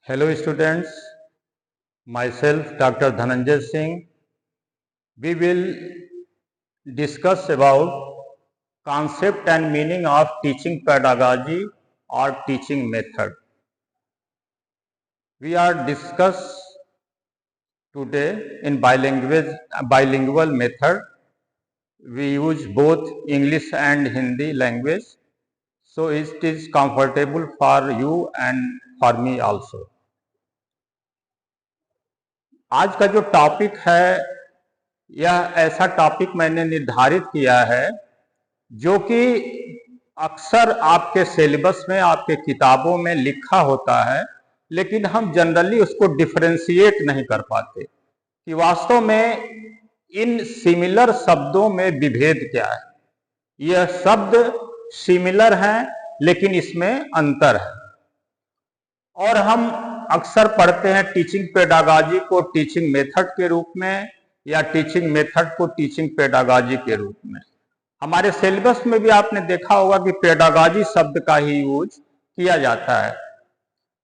Hello students, myself Dr. Dhananjay Singh. We will discuss about concept and meaning of teaching pedagogy or teaching method. We are discuss today in bilingual method. We use both English and Hindi language, so it is comfortable for you and for me also. आज का जो topic है यह ऐसा topic मैंने निर्धारित किया है जो कि अक्सर आपके सिलेबस में आपके किताबों में लिखा होता है, लेकिन हम जनरली उसको डिफरेंशिएट नहीं कर पाते कि वास्तव में इन सिमिलर शब्दों में विभेद क्या है। यह शब्द सिमिलर हैं लेकिन इसमें अंतर है। और हम अक्सर पढ़ते हैं टीचिंग पेडागॉजी को टीचिंग मेथड के रूप में या टीचिंग मेथड को टीचिंग पेडागॉजी के रूप में। हमारे सिलेबस में भी आपने देखा होगा कि पेडागॉजी शब्द का ही यूज किया जाता है।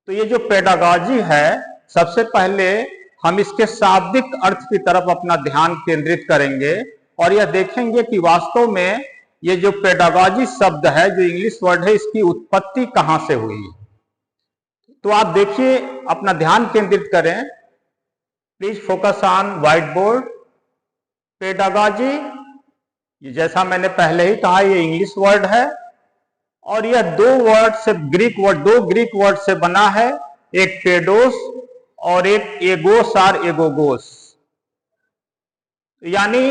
तो ये जो पेडागॉजी है, सबसे पहले हम इसके शाब्दिक अर्थ की तरफ अपना ध्यान केंद्रित करेंगे और यह देखेंगे कि वास्तव में ये जो पेडागॉजी शब्द है, जो इंग्लिश वर्ड है, इसकी उत्पत्ति कहाँ से हुई है। तो आप देखिए, अपना ध्यान केंद्रित करें, please focus on white board. Pedagogy, जैसा मैंने पहले ही कहा, ये इंग्लिश वर्ड है और यह दो ग्रीक वर्ड से बना है, एक पेडोस और एक एगोस और एगोगोस। यानी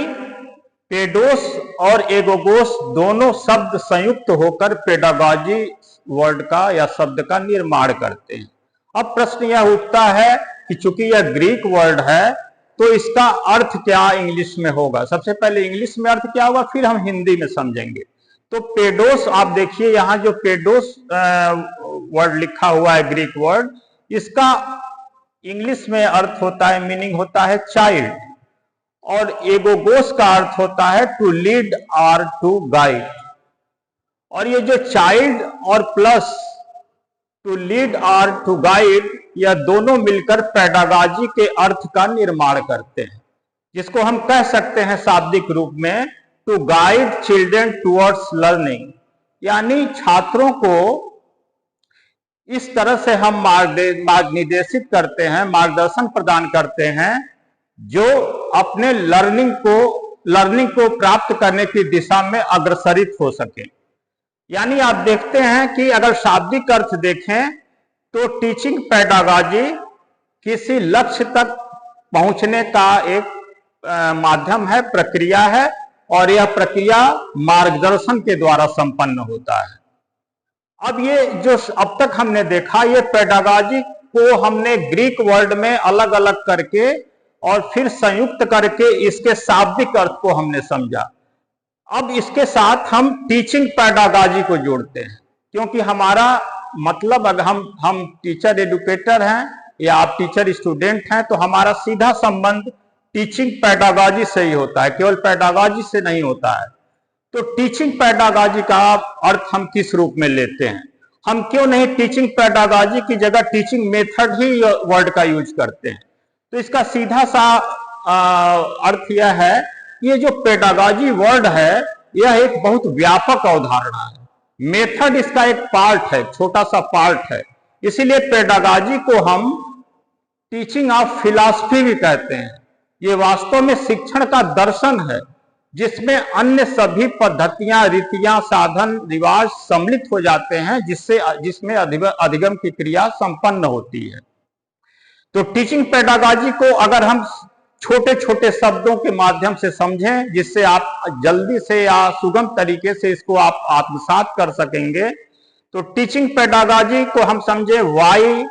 पेडोस और एगोगोस दोनों शब्द संयुक्त होकर पेडागॉजी वर्ड का या शब्द का निर्माण करते हैं। अब प्रश्न यह उठता है कि चूंकि यह ग्रीक वर्ड है तो इसका अर्थ क्या इंग्लिश में होगा। सबसे पहले इंग्लिश में अर्थ क्या होगा, फिर हम हिंदी में समझेंगे। तो पेडोस, आप देखिए यहां जो पेडोस वर्ड लिखा हुआ है, ग्रीक वर्ड, इसका इंग्लिश में अर्थ होता है, मीनिंग होता है चाइल्ड, और एगोगोस का अर्थ होता है टू लीड और टू गाइड। और ये जो चाइल्ड और प्लस टू लीड और टू गाइड, यह दोनों मिलकर पेडागॉजी के अर्थ का निर्माण करते हैं, जिसको हम कह सकते हैं शाब्दिक रूप में to guide children towards learning. यानी छात्रों को इस तरह से हम मार्ग निर्देशित करते हैं, मार्गदर्शन प्रदान करते हैं, जो अपने लर्निंग को प्राप्त करने की दिशा में अग्रसरित हो सके। यानी आप देखते हैं कि अगर शाब्दिक अर्थ देखें तो टीचिंग पेडागॉजी किसी लक्ष्य तक पहुंचने का एक माध्यम है, प्रक्रिया है, और यह प्रक्रिया मार्गदर्शन के द्वारा संपन्न होता है। अब ये जो अब तक हमने देखा, ये पेडागॉजी को हमने ग्रीक वर्ड में अलग अलग करके और फिर संयुक्त करके इसके शाब्दिक अर्थ को हमने समझा। अब इसके साथ हम टीचिंग पेडागॉजी को जोड़ते हैं, क्योंकि हमारा मतलब अगर हम टीचर एडुकेटर हैं या आप टीचर स्टूडेंट हैं, तो हमारा सीधा संबंध टीचिंग पेडागॉजी से ही होता है, केवल पेडागॉजी से नहीं होता है। तो टीचिंग पेडागॉजी का अर्थ हम किस रूप में लेते हैं, हम क्यों नहीं टीचिंग पेडागॉजी की जगह टीचिंग मेथड ही वर्ड का यूज करते हैं। तो इसका सीधा सा अर्थ यह है, ये जो पेडागॉजी वर्ड है यह एक बहुत व्यापक अवधारणा है। मेथड इसका एक पार्ट है, छोटा सा पार्ट है। इसीलिए पेडागॉजी को हम टीचिंग ऑफ फिलॉसफी भी कहते हैं। ये वास्तव में शिक्षण का दर्शन है, जिसमें अन्य सभी पद्धतियां, रीतियां, साधन, रिवाज सम्मिलित हो जाते हैं, जिसमें अधिगम की क्रिया संपन्न होती है। तो टीचिंग पेडागॉजी को अगर हम छोटे छोटे शब्दों के माध्यम से समझें, जिससे आप जल्दी से या सुगम तरीके से इसको आप आत्मसात कर सकेंगे, तो टीचिंग पेडागॉजी को हम समझे why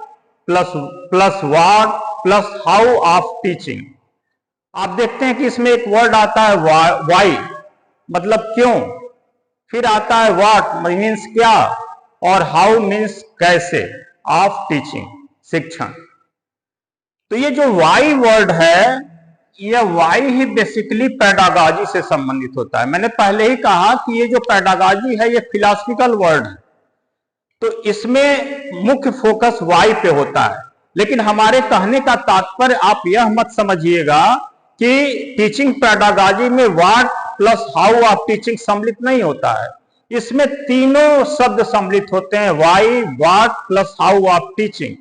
plus what plus how of teaching. आप देखते हैं कि इसमें एक वर्ड आता है वाई, मतलब क्यों, फिर आता है व्हाट मीन्स क्या, और हाउ मीन्स कैसे, ऑफ टीचिंग शिक्षण। तो ये जो वाई वर्ड है, यह वाई ही बेसिकली पेडागॉजी से संबंधित होता है। मैंने पहले ही कहा कि ये जो पेडागॉजी है ये फिलॉसफिकल वर्ड है, तो इसमें मुख्य फोकस वाई पे होता है। लेकिन हमारे कहने का तात्पर्य आप यह मत समझिएगा कि टीचिंग पेडागॉजी में what plus how of teaching सम्मिलित नहीं होता है। इसमें तीनों शब्द सम्मिलित होते हैं, why, what plus how of teaching.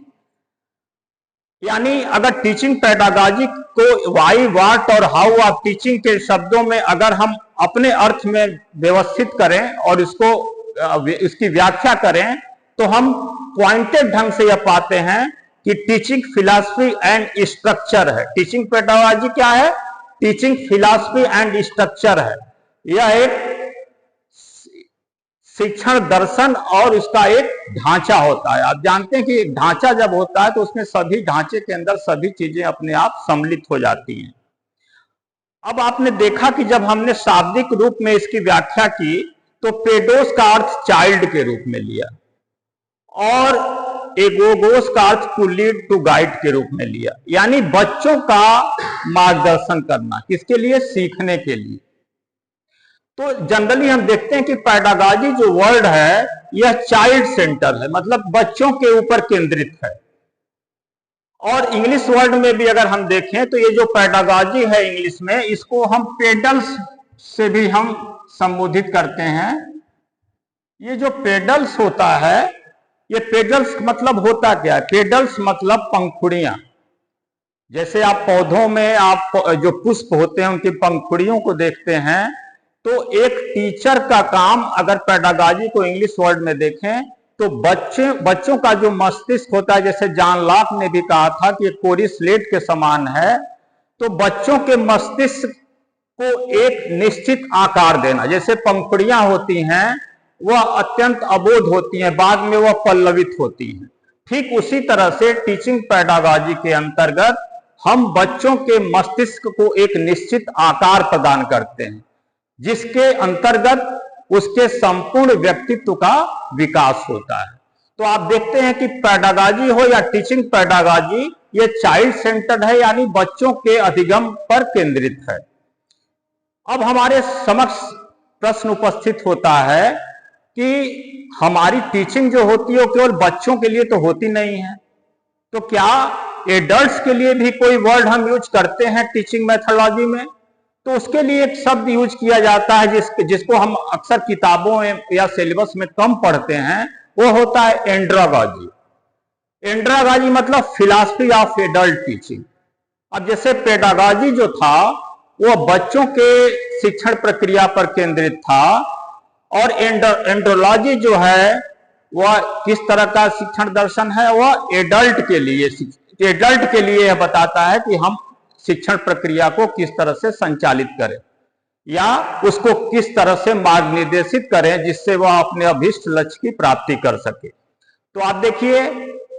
यानी अगर टीचिंग पेडागॉजी को व्हाई, व्हाट और हाउ ऑफ टीचिंग के शब्दों में अगर हम अपने अर्थ में व्यवस्थित करें और इसकी व्याख्या करें तो हम पॉइंटेड ढंग से यह पाते हैं कि टीचिंग फिलॉसफी एंड स्ट्रक्चर है। टीचिंग पेडागॉजी क्या है? टीचिंग फिलॉसफी एंड स्ट्रक्चर है। यह एक शिक्षण दर्शन और उसका एक ढांचा होता है। आप जानते हैं कि एक ढांचा जब होता है तो उसमें सभी ढांचे के अंदर सभी चीजें अपने आप सम्मिलित हो जाती हैं। अब आपने देखा कि जब हमने शाब्दिक रूप में इसकी व्याख्या की तो पेडोस का अर्थ चाइल्ड के रूप में लिया और एगोगोस का अर्थ टू लीड, टू गाइड के रूप में लिया, यानी बच्चों का मार्गदर्शन करना। किसके लिए? सीखने के लिए। तो जनरली हम देखते हैं कि पेडागॉजी जो वर्ड है यह चाइल्ड सेंटर है, मतलब बच्चों के ऊपर केंद्रित है। और इंग्लिश वर्ड में भी अगर हम देखें तो ये जो पेडागॉजी है इंग्लिश में, इसको हम पेडल्स से भी हम संबोधित करते हैं। ये जो पेडल्स होता है, ये पेडल्स मतलब होता क्या है? पेडल्स मतलब पंखुड़ियां। जैसे आप पौधों में आप जो पुष्प होते हैं उनकी पंखुड़ियों को देखते हैं, तो एक टीचर का काम अगर पेडागॉजी को इंग्लिश वर्ड में देखें तो बच्चों का जो मस्तिष्क होता है, जैसे जॉन लॉक ने भी कहा था कि कोरी स्लेट के समान है, तो बच्चों के मस्तिष्क को एक निश्चित आकार देना। जैसे पंखुड़ियां होती हैं वह अत्यंत अबोध होती हैं, बाद में वह पल्लवित होती हैं। ठीक उसी तरह से टीचिंग पेडागॉजी के अंतर्गत हम बच्चों के मस्तिष्क को एक निश्चित आकार प्रदान करते हैं, जिसके अंतर्गत उसके संपूर्ण व्यक्तित्व का विकास होता है। तो आप देखते हैं कि पेडागॉजी हो या टीचिंग पेडागॉजी, ये चाइल्ड सेंटर्ड है, यानी बच्चों के अधिगम पर केंद्रित है। अब हमारे समक्ष प्रश्न उपस्थित होता है कि हमारी टीचिंग जो होती है वो केवल बच्चों के लिए तो होती नहीं है, तो क्या एडल्ट्स के लिए भी कोई वर्ड हम यूज करते हैं टीचिंग मेथोडोलॉजी में? तो उसके लिए एक शब्द यूज किया जाता है जिसको हम अक्सर किताबों में या सिलेबस में कम पढ़ते हैं, वो होता है एंड्रागॉजी। एंड्रागॉजी मतलब फिलॉसफी ऑफ एडल्ट टीचिंग। अब जैसे पेडागॉजी जो था वो बच्चों के शिक्षण प्रक्रिया पर केंद्रित था, और एंड्रोलॉजी जो है वह किस तरह का शिक्षण दर्शन है? वह एडल्ट के लिए यह बताता है कि हम शिक्षण प्रक्रिया को किस तरह से संचालित करें या उसको किस तरह से मार्ग निर्देशित करें जिससे वह अपने अभिष्ट लक्ष्य की प्राप्ति कर सके। तो आप देखिए,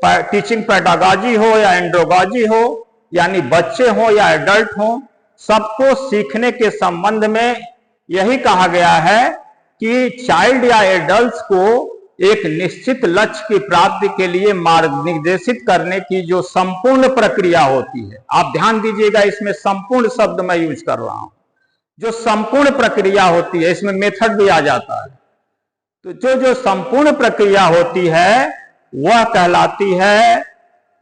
टीचिंग पेडागॉजी हो या एंड्रोगॉजी हो, यानी बच्चे हो या एडल्ट हो, सबको सीखने के संबंध में यही कहा गया है कि चाइल्ड या एडल्ट्स को एक निश्चित लक्ष्य की प्राप्ति के लिए मार्ग निर्देशित करने की जो संपूर्ण प्रक्रिया होती है, आप ध्यान दीजिएगा, इसमें संपूर्ण शब्द मैं यूज कर रहा हूं, जो संपूर्ण प्रक्रिया होती है, इसमें मेथड भी आ जाता है। तो जो संपूर्ण प्रक्रिया होती है वह कहलाती है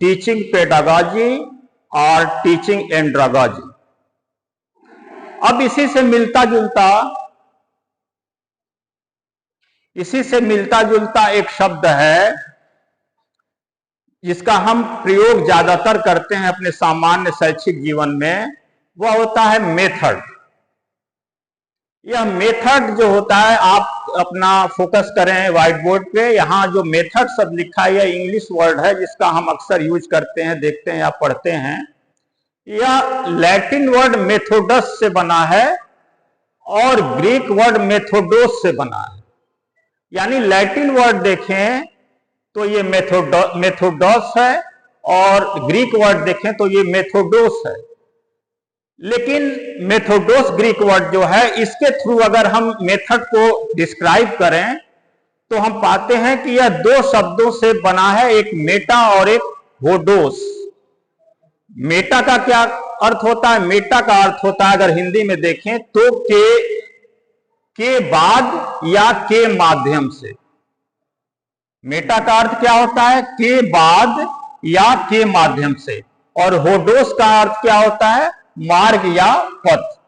टीचिंग पेडागॉजी और टीचिंग एंड्रागॉजी। अब इसी से मिलता जुलता एक शब्द है जिसका हम प्रयोग ज्यादातर करते हैं अपने सामान्य शैक्षिक जीवन में, वह होता है मेथड। यह मेथड जो होता है, आप अपना फोकस करें व्हाइट बोर्ड पे, यहां जो मेथड शब्द लिखा है यह इंग्लिश वर्ड है जिसका हम अक्सर यूज करते हैं, देखते हैं या पढ़ते हैं। यह लैटिन वर्ड मेथोडस से बना है और ग्रीक वर्ड मेथोडोस से बना है। यानी लैटिन वर्ड देखें तो ये मेथोडोस है और ग्रीक वर्ड देखें तो ये मेथोडोस है। लेकिन मेथोडोस ग्रीक वर्ड जो है, इसके थ्रू अगर हम मेथड को डिस्क्राइब करें तो हम पाते हैं कि यह दो शब्दों से बना है, एक मेटा और एक होडोस। मेटा का क्या अर्थ होता है? मेटा का अर्थ होता है, अगर हिंदी में देखें तो के बाद या के माध्यम से। मेटा का अर्थ क्या होता है? के बाद या के माध्यम से। और होडोस का अर्थ क्या होता है? मार्ग या पथ।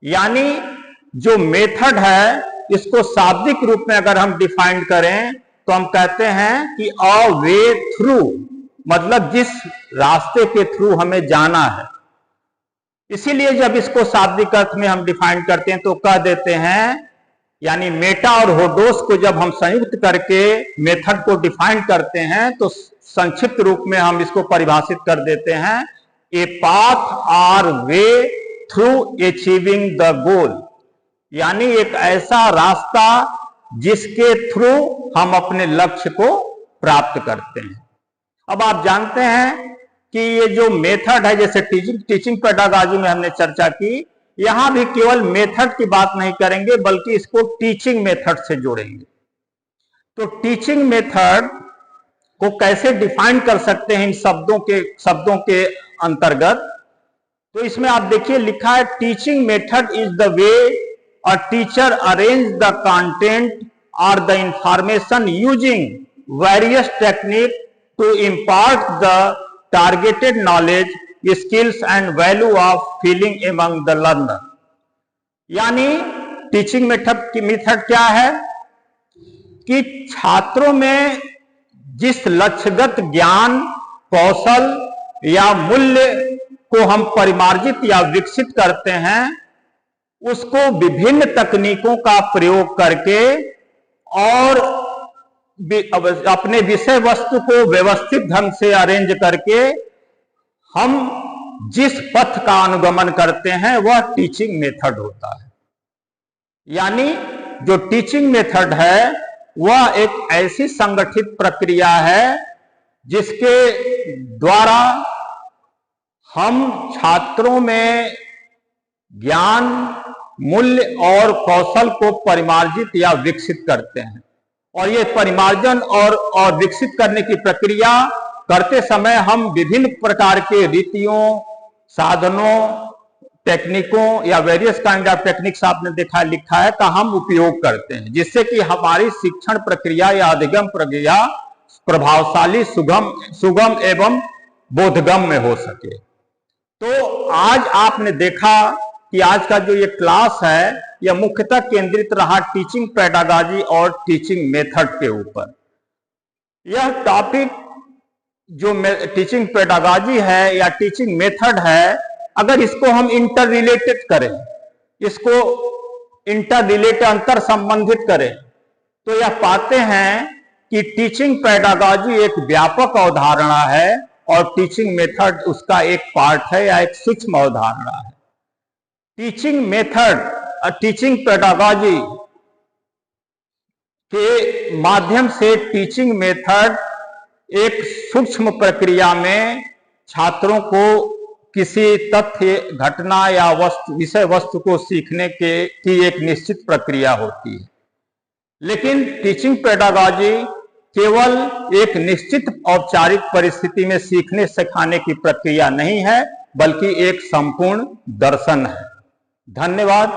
यानी जो मेथड है, इसको शाब्दिक रूप में अगर हम डिफाइन करें तो हम कहते हैं कि अ वे थ्रू, मतलब जिस रास्ते के थ्रू हमें जाना है। इसीलिए जब इसको शाब्दिक अर्थ में हम डिफाइन करते हैं तो कह देते हैं, यानी मेटा और होडोस को जब हम संयुक्त करके मेथड को डिफाइन करते हैं तो संक्षिप्त रूप में हम इसको परिभाषित कर देते हैं, a path or way through achieving the goal. यानी एक ऐसा रास्ता जिसके थ्रू हम अपने लक्ष्य को प्राप्त करते हैं। अब आप जानते हैं कि ये जो मेथड है, जैसे टीचिंग पेडागॉजी में हमने चर्चा की, यहां भी केवल मेथड की बात नहीं करेंगे बल्कि इसको टीचिंग मेथड से जोड़ेंगे। तो टीचिंग मेथड को कैसे डिफाइन कर सकते हैं इन शब्दों के अंतर्गत? तो इसमें आप देखिए लिखा है, teaching method is the way a teacher arrange the content और the information using various technique to impart the targeted knowledge, skills and value of feeling among the learner. यानी टीचिंग मेथड क्या है कि छात्रों में जिस लक्ष्यगत ज्ञान, कौशल या मूल्य को हम परिमार्जित या विकसित करते हैं, उसको विभिन्न तकनीकों का प्रयोग करके और अपने विषय वस्तु को व्यवस्थित ढंग से अरेंज करके हम जिस पथ का अनुगमन करते हैं वह टीचिंग मेथड होता है। यानी जो टीचिंग मेथड है वह एक ऐसी संगठित प्रक्रिया है जिसके द्वारा हम छात्रों में ज्ञान, मूल्य और कौशल को परिमार्जित या विकसित करते हैं। और ये परिमार्जन और विकसित करने की प्रक्रिया करते समय हम विभिन्न प्रकार के रीतियों, साधनों, टेक्निकों या वेरियस काइंड ऑफ टेक्निक्स आपने देखा लिखा है का हम उपयोग करते हैं, जिससे कि हमारी शिक्षण प्रक्रिया या अधिगम प्रक्रिया प्रभावशाली, सुगम एवं बोधगम्य हो सके। तो आज आपने देखा कि आज का जो ये क्लास है यह मुख्यतः केंद्रित रहा टीचिंग पेडागॉजी और टीचिंग मेथड के ऊपर। यह टॉपिक जो टीचिंग पेडागॉजी है या टीचिंग मेथड है, अगर इसको हम इंटर रिलेटेड करें, इसको इंटर रिलेटेड अंतर संबंधित करें, तो यह पाते हैं कि टीचिंग पेडागॉजी एक व्यापक अवधारणा है और टीचिंग मेथड उसका एक पार्ट है या एक सूक्ष्म अवधारणा है। टीचिंग मेथड और टीचिंग पेडागॉजी के माध्यम से टीचिंग मेथड एक सूक्ष्म प्रक्रिया में छात्रों को किसी तथ्य, घटना या विषय वस्तु को सीखने की एक निश्चित प्रक्रिया होती है। लेकिन टीचिंग पेडागॉजी केवल एक निश्चित औपचारिक परिस्थिति में सीखने सिखाने की प्रक्रिया नहीं है, बल्कि एक संपूर्ण दर्शन है। धन्यवाद।